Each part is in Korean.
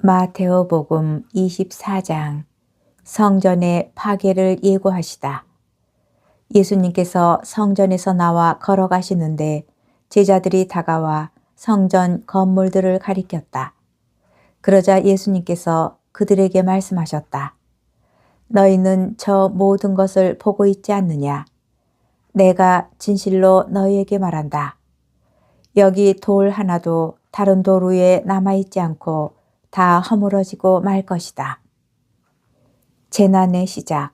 마테오복음 24장 성전의 파괴를 예고하시다. 예수님께서 성전에서 나와 걸어가시는데 제자들이 다가와 성전 건물들을 가리켰다. 그러자 예수님께서 그들에게 말씀하셨다. 너희는 저 모든 것을 보고 있지 않느냐? 내가 진실로 너희에게 말한다. 여기 돌 하나도 다른 돌 위에 남아있지 않고 다 허물어지고 말 것이다. 재난의 시작.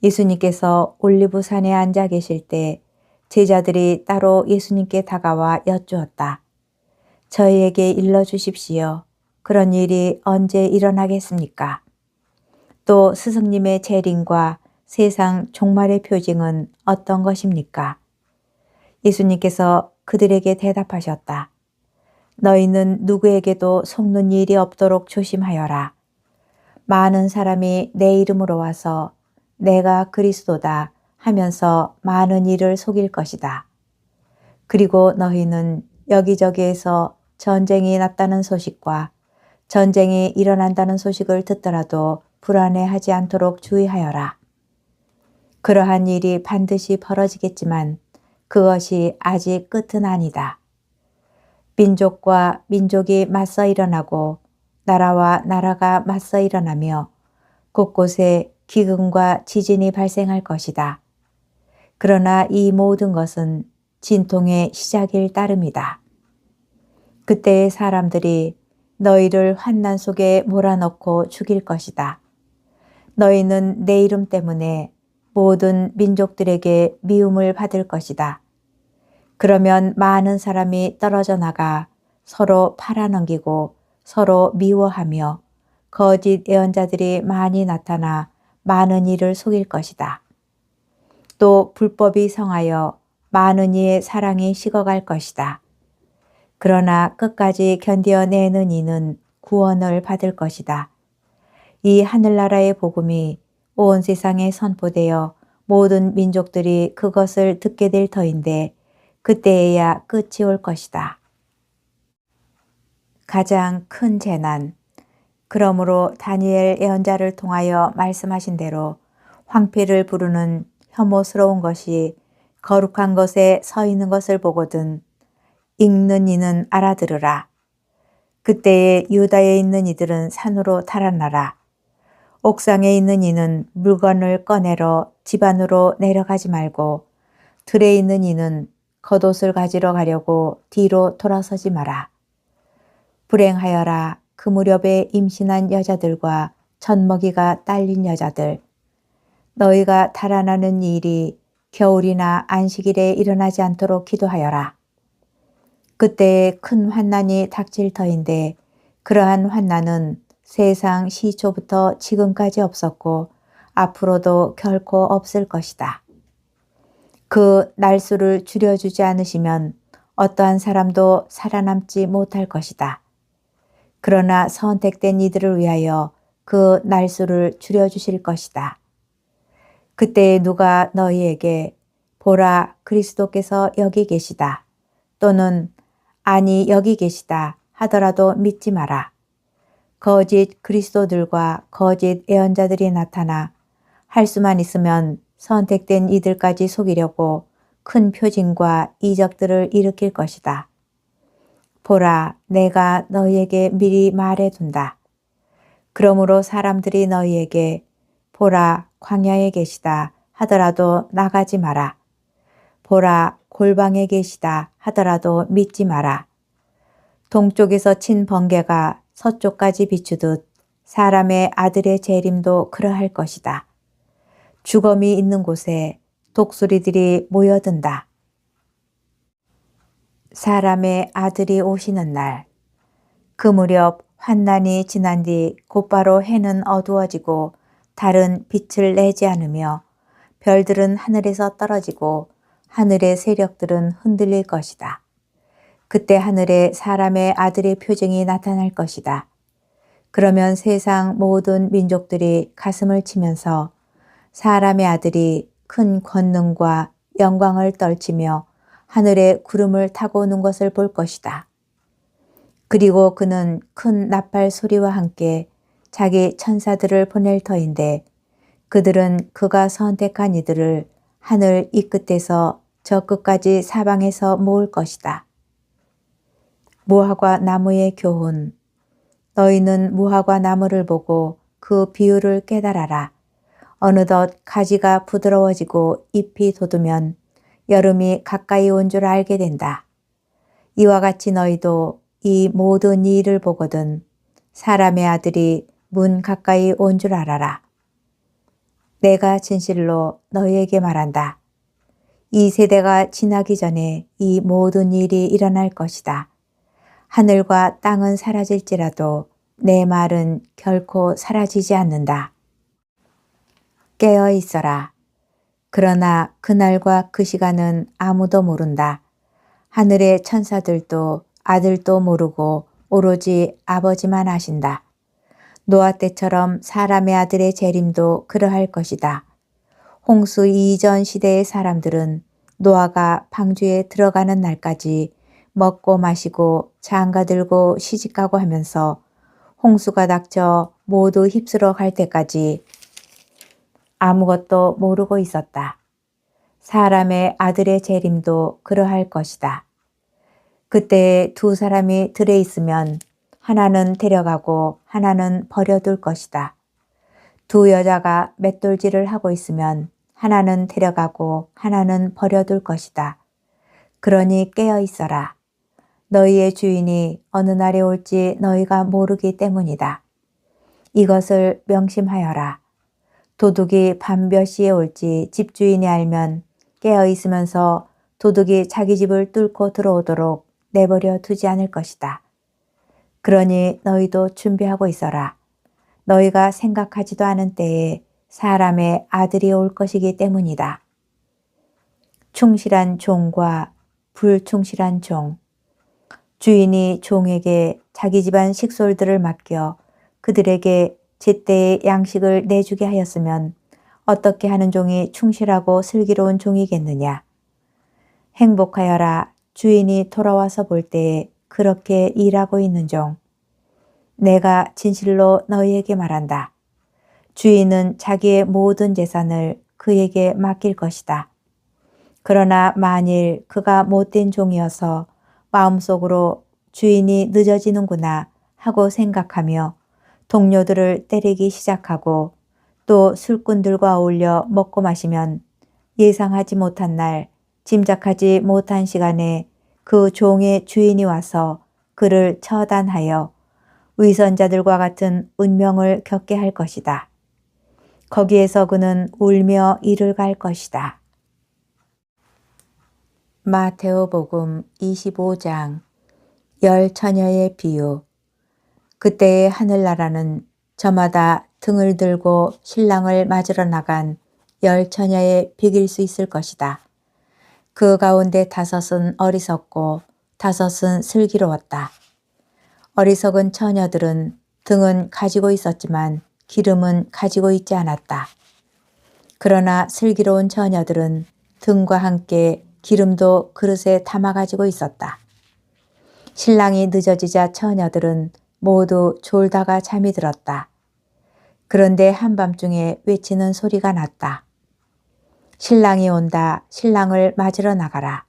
예수님께서 올리브산에 앉아 계실 때 제자들이 따로 예수님께 다가와 여쭈었다. 저희에게 일러주십시오. 그런 일이 언제 일어나겠습니까? 또 스승님의 재림과 세상 종말의 표징은 어떤 것입니까? 예수님께서 그들에게 대답하셨다. 너희는 누구에게도 속는 일이 없도록 조심하여라. 많은 사람이 내 이름으로 와서 내가 그리스도다 하면서 많은 이를 속일 것이다. 그리고 너희는 여기저기에서 전쟁이 났다는 소식과 전쟁이 일어난다는 소식을 듣더라도 불안해하지 않도록 주의하여라. 그러한 일이 반드시 벌어지겠지만 그것이 아직 끝은 아니다. 민족과 민족이 맞서 일어나고 나라와 나라가 맞서 일어나며 곳곳에 기근과 지진이 발생할 것이다. 그러나 이 모든 것은 진통의 시작일 따름이다. 그때의 사람들이 너희를 환난 속에 몰아넣고 죽일 것이다. 너희는 내 이름 때문에 모든 민족들에게 미움을 받을 것이다. 그러면 많은 사람이 떨어져 나가 서로 팔아넘기고 서로 미워하며 거짓 예언자들이 많이 나타나 많은 이를 속일 것이다. 또 불법이 성하여 많은 이의 사랑이 식어갈 것이다. 그러나 끝까지 견뎌내는 이는 구원을 받을 것이다. 이 하늘나라의 복음이 온 세상에 선포되어 모든 민족들이 그것을 듣게 될 터인데 그때에야 끝이 올 것이다. 가장 큰 재난. 그러므로 다니엘 예언자를 통하여 말씀하신 대로 황폐를 부르는 혐오스러운 것이 거룩한 것에 서 있는 것을 보거든 읽는 이는 알아들으라. 그때에 유다에 있는 이들은 산으로 달아나라. 옥상에 있는 이는 물건을 꺼내러 집 안으로 내려가지 말고 들에 있는 이는 겉옷을 가지러 가려고 뒤로 돌아서지 마라. 불행하여라. 그 무렵에 임신한 여자들과 젖먹이가 딸린 여자들. 너희가 달아나는 일이 겨울이나 안식일에 일어나지 않도록 기도하여라. 그때에 큰 환난이 닥칠 터인데 그러한 환난은 세상 시초부터 지금까지 없었고 앞으로도 결코 없을 것이다. 그 날수를 줄여주지 않으시면 어떠한 사람도 살아남지 못할 것이다. 그러나 선택된 이들을 위하여 그 날수를 줄여주실 것이다. 그때에 누가 너희에게 보라 그리스도께서 여기 계시다 또는 아니 여기 계시다 하더라도 믿지 마라. 거짓 그리스도들과 거짓 예언자들이 나타나 할 수만 있으면 선택된 이들까지 속이려고 큰 표징과 이적들을 일으킬 것이다. 보라, 내가 너희에게 미리 말해둔다. 그러므로 사람들이 너희에게 보라, 광야에 계시다 하더라도 나가지 마라. 보라, 골방에 계시다 하더라도 믿지 마라. 동쪽에서 친 번개가 서쪽까지 비추듯 사람의 아들의 재림도 그러할 것이다. 주검이 있는 곳에 독수리들이 모여든다. 사람의 아들이 오시는 날. 그 무렵 환난이 지난 뒤 곧바로 해는 어두워지고 달은 빛을 내지 않으며 별들은 하늘에서 떨어지고 하늘의 세력들은 흔들릴 것이다. 그때 하늘에 사람의 아들의 표징이 나타날 것이다. 그러면 세상 모든 민족들이 가슴을 치면서 사람의 아들이 큰 권능과 영광을 떨치며 하늘에 구름을 타고 오는 것을 볼 것이다. 그리고 그는 큰 나팔 소리와 함께 자기 천사들을 보낼 터인데 그들은 그가 선택한 이들을 하늘 이 끝에서 저 끝까지 사방에서 모을 것이다. 무화과 나무의 교훈. 너희는 무화과 나무를 보고 그 비율을 깨달아라. 어느덧 가지가 부드러워지고 잎이 돋으면 여름이 가까이 온 줄 알게 된다. 이와 같이 너희도 이 모든 일을 보거든 사람의 아들이 문 가까이 온 줄 알아라. 내가 진실로 너희에게 말한다. 이 세대가 지나기 전에 이 모든 일이 일어날 것이다. 하늘과 땅은 사라질지라도 내 말은 결코 사라지지 않는다. 깨어 있어라. 그러나 그날과 그 시간은 아무도 모른다. 하늘의 천사들도 아들도 모르고 오로지 아버지만 아신다. 노아 때처럼 사람의 아들의 재림도 그러할 것이다. 홍수 이전 시대의 사람들은 노아가 방주에 들어가는 날까지 먹고 마시고 장가들고 시집가고 하면서 홍수가 닥쳐 모두 휩쓸어 갈 때까지 아무것도 모르고 있었다. 사람의 아들의 재림도 그러할 것이다. 그때 두 사람이 들에 있으면 하나는 데려가고 하나는 버려둘 것이다. 두 여자가 맷돌질을 하고 있으면 하나는 데려가고 하나는 버려둘 것이다. 그러니 깨어 있어라. 너희의 주인이 어느 날에 올지 너희가 모르기 때문이다. 이것을 명심하여라. 도둑이 밤 몇 시에 올지 집주인이 알면 깨어 있으면서 도둑이 자기 집을 뚫고 들어오도록 내버려 두지 않을 것이다. 그러니 너희도 준비하고 있어라. 너희가 생각하지도 않은 때에 사람의 아들이 올 것이기 때문이다. 충실한 종과 불충실한 종. 주인이 종에게 자기 집안 식솔들을 맡겨 그들에게 제때의 양식을 내주게 하였으면 어떻게 하는 종이 충실하고 슬기로운 종이겠느냐. 행복하여라. 주인이 돌아와서 볼 때에 그렇게 일하고 있는 종. 내가 진실로 너희에게 말한다. 주인은 자기의 모든 재산을 그에게 맡길 것이다. 그러나 만일 그가 못된 종이어서 마음속으로 주인이 늦어지는구나 하고 생각하며 동료들을 때리기 시작하고 또 술꾼들과 어울려 먹고 마시면 예상하지 못한 날, 짐작하지 못한 시간에 그 종의 주인이 와서 그를 처단하여 위선자들과 같은 운명을 겪게 할 것이다. 거기에서 그는 울며 이를 갈 것이다. 마테오복음 25장. 열 처녀의 비유. 그때의 하늘나라는 저마다 등을 들고 신랑을 맞으러 나간 열 처녀의 비길 수 있을 것이다. 그 가운데 5은 어리석고 5은 슬기로웠다. 어리석은 처녀들은 등은 가지고 있었지만 기름은 가지고 있지 않았다. 그러나 슬기로운 처녀들은 등과 함께 기름도 그릇에 담아 가지고 있었다. 신랑이 늦어지자 처녀들은 모두 졸다가 잠이 들었다. 그런데 한밤중에 외치는 소리가 났다. 신랑이 온다. 신랑을 맞으러 나가라.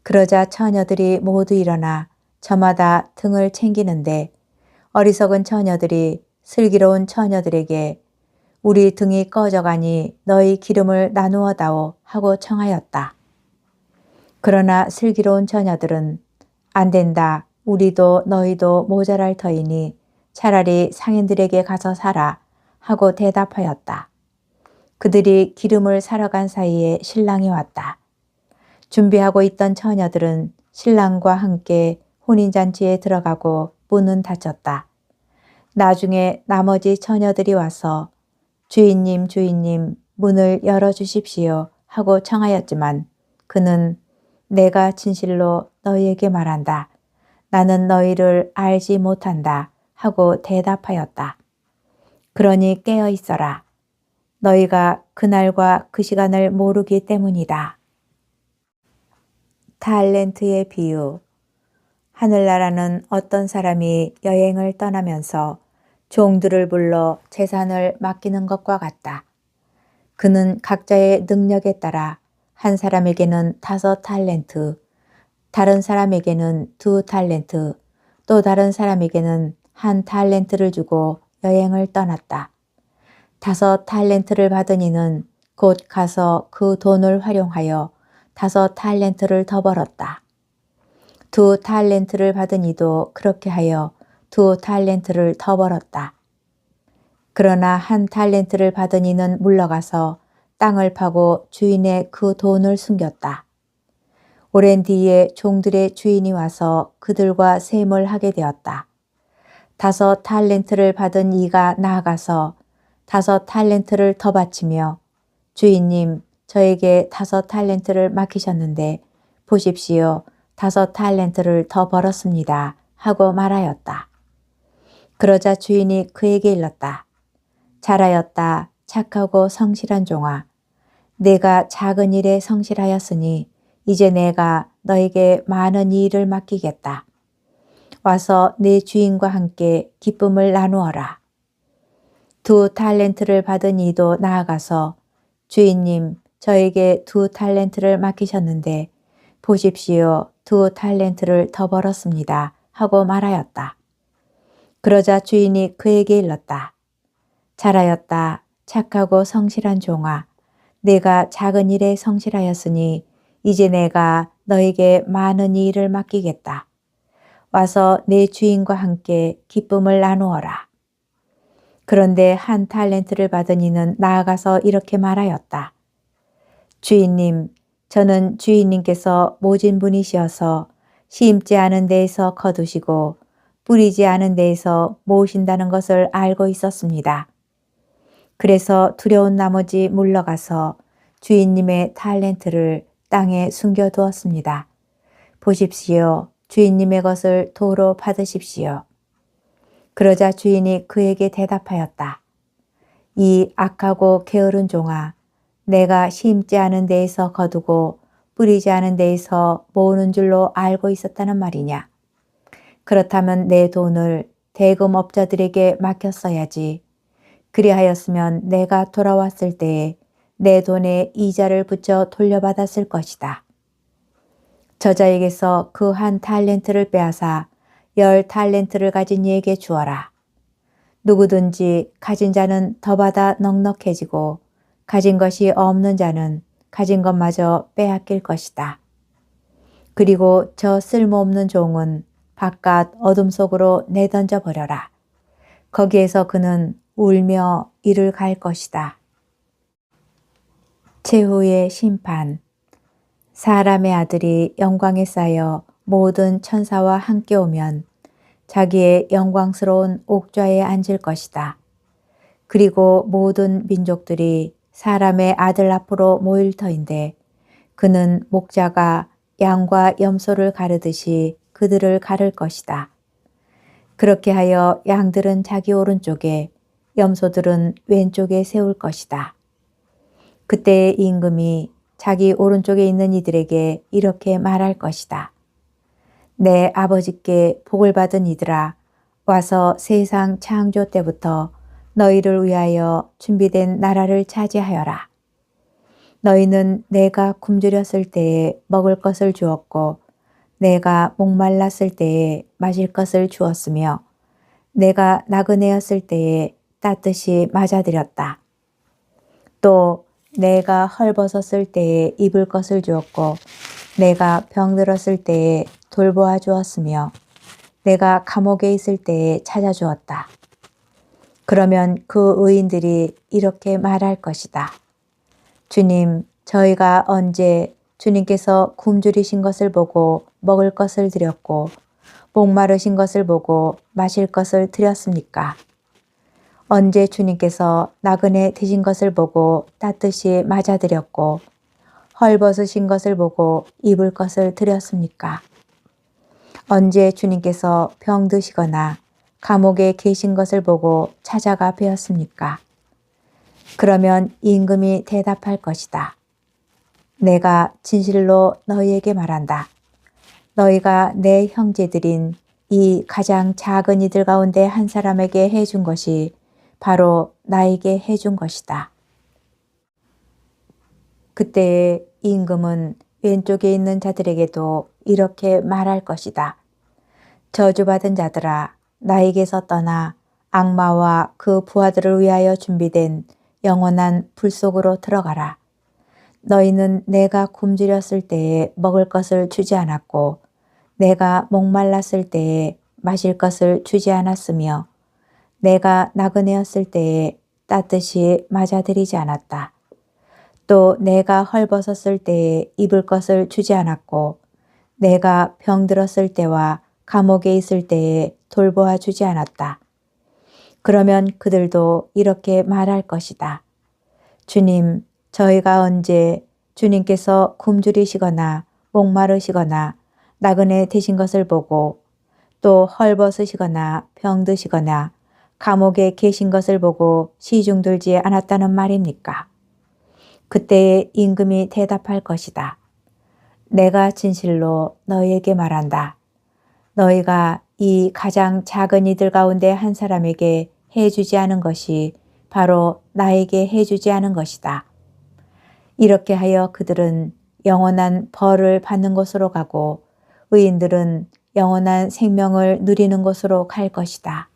그러자 처녀들이 모두 일어나 저마다 등을 챙기는데 어리석은 처녀들이 슬기로운 처녀들에게 우리 등이 꺼져가니 너희 기름을 나누어 다오 하고 청하였다. 그러나 슬기로운 처녀들은 안 된다. 우리도 너희도 모자랄 터이니 차라리 상인들에게 가서 사라 하고 대답하였다. 그들이 기름을 사러 간 사이에 신랑이 왔다. 준비하고 있던 처녀들은 신랑과 함께 혼인잔치에 들어가고 문은 닫혔다. 나중에 나머지 처녀들이 와서 주인님, 주인님, 문을 열어주십시오 하고 청하였지만 그는 내가 진실로 너희에게 말한다. 나는 너희를 알지 못한다 하고 대답하였다. 그러니 깨어 있어라. 너희가 그날과 그 시간을 모르기 때문이다. 달란트의 비유. 하늘나라는 어떤 사람이 여행을 떠나면서 종들을 불러 재산을 맡기는 것과 같다. 그는 각자의 능력에 따라 한 사람에게는 5달란트, 다른 사람에게는 2달란트, 또 다른 사람에게는 1달란트를 주고 여행을 떠났다. 5달란트를 받은 이는 곧 가서 그 돈을 활용하여 5달란트를 더 벌었다. 2달란트를 받은 이도 그렇게 하여 2달란트를 더 벌었다. 그러나 1달란트를 받은 이는 물러가서 땅을 파고 주인의 그 돈을 숨겼다. 오랜 뒤에 종들의 주인이 와서 그들과 셈을 하게 되었다. 5달란트를 받은 이가 나아가서 5달란트를 더 바치며 주인님, 저에게 5달란트를 맡기셨는데 보십시오. 5달란트를 더 벌었습니다. 하고 말하였다. 그러자 주인이 그에게 일렀다. 잘하였다. 착하고 성실한 종아. 내가 작은 일에 성실하였으니 이제 내가 너에게 많은 일을 맡기겠다. 와서 내 주인과 함께 기쁨을 나누어라. 2달란트를 받은 이도 나아가서 주인님, 저에게 2달란트를 맡기셨는데 보십시오. 2달란트를 더 벌었습니다. 하고 말하였다. 그러자 주인이 그에게 일렀다. 잘하였다. 착하고 성실한 종아. 내가 작은 일에 성실하였으니 이제 내가 너에게 많은 일을 맡기겠다. 와서 내 주인과 함께 기쁨을 나누어라. 그런데 1달란트를 받은 이는 나아가서 이렇게 말하였다. 주인님, 저는 주인님께서 모진 분이시어서 심지 않은 데에서 거두시고 뿌리지 않은 데에서 모으신다는 것을 알고 있었습니다. 그래서 두려운 나머지 물러가서 주인님의 달란트를 땅에 숨겨두었습니다. 보십시오. 주인님의 것을 도로 받으십시오. 그러자 주인이 그에게 대답하였다. 이 악하고 게으른 종아, 내가 심지 않은 데에서 거두고 뿌리지 않은 데에서 모으는 줄로 알고 있었다는 말이냐. 그렇다면 내 돈을 대금업자들에게 맡겼어야지. 그리하였으면 내가 돌아왔을 때에 내 돈에 이자를 붙여 돌려받았을 것이다. 저자에게서 그 1달란트를 빼앗아 10달란트를 가진 이에게 주어라. 누구든지 가진 자는 더 받아 넉넉해지고 가진 것이 없는 자는 가진 것마저 빼앗길 것이다. 그리고 저 쓸모없는 종은 바깥 어둠 속으로 내던져 버려라. 거기에서 그는 울며 이를 갈 것이다. 최후의 심판. 사람의 아들이 영광에 쌓여 모든 천사와 함께 오면 자기의 영광스러운 옥좌에 앉을 것이다. 그리고 모든 민족들이 사람의 아들 앞으로 모일 터인데 그는 목자가 양과 염소를 가르듯이 그들을 가를 것이다. 그렇게 하여 양들은 자기 오른쪽에 염소들은 왼쪽에 세울 것이다. 그때 임금이 자기 오른쪽에 있는 이들에게 이렇게 말할 것이다. 내 아버지께 복을 받은 이들아, 와서 세상 창조 때부터 너희를 위하여 준비된 나라를 차지하여라. 너희는 내가 굶주렸을 때에 먹을 것을 주었고 내가 목말랐을 때에 마실 것을 주었으며 내가 나그네였을 때에 따뜻이 맞아들였다. 또 내가 헐벗었을 때에 입을 것을 주었고 내가 병들었을 때에 돌보아 주었으며 내가 감옥에 있을 때에 찾아주었다. 그러면 그 의인들이 이렇게 말할 것이다. 주님, 저희가 언제 주님께서 굶주리신 것을 보고 먹을 것을 드렸고 목마르신 것을 보고 마실 것을 드렸습니까? 언제 주님께서 나그네 되신 것을 보고 따뜻이 맞아드렸고 헐벗으신 것을 보고 입을 것을 드렸습니까? 언제 주님께서 병드시거나 감옥에 계신 것을 보고 찾아가 뵈었습니까? 그러면 임금이 대답할 것이다. 내가 진실로 너희에게 말한다. 너희가 내 형제들인 이 가장 작은 이들 가운데 한 사람에게 해준 것이 바로 나에게 해준 것이다. 그때에 임금은 왼쪽에 있는 자들에게도 이렇게 말할 것이다. 저주받은 자들아, 나에게서 떠나 악마와 그 부하들을 위하여 준비된 영원한 불 속으로 들어가라. 너희는 내가 굶주렸을 때에 먹을 것을 주지 않았고 내가 목말랐을 때에 마실 것을 주지 않았으며 내가 나그네였을 때에 따뜻이 맞아들이지 않았다. 또 내가 헐벗었을 때에 입을 것을 주지 않았고 내가 병들었을 때와 감옥에 있을 때에 돌보아 주지 않았다. 그러면 그들도 이렇게 말할 것이다. 주님, 저희가 언제 주님께서 굶주리시거나 목마르시거나 나그네 되신 것을 보고 또 헐벗으시거나 병드시거나 감옥에 계신 것을 보고 시중들지 않았다는 말입니까? 그때에 임금이 대답할 것이다. 내가 진실로 너희에게 말한다. 너희가 이 가장 작은 이들 가운데 한 사람에게 해주지 않은 것이 바로 나에게 해주지 않은 것이다. 이렇게 하여 그들은 영원한 벌을 받는 곳으로 가고 의인들은 영원한 생명을 누리는 곳으로 갈 것이다.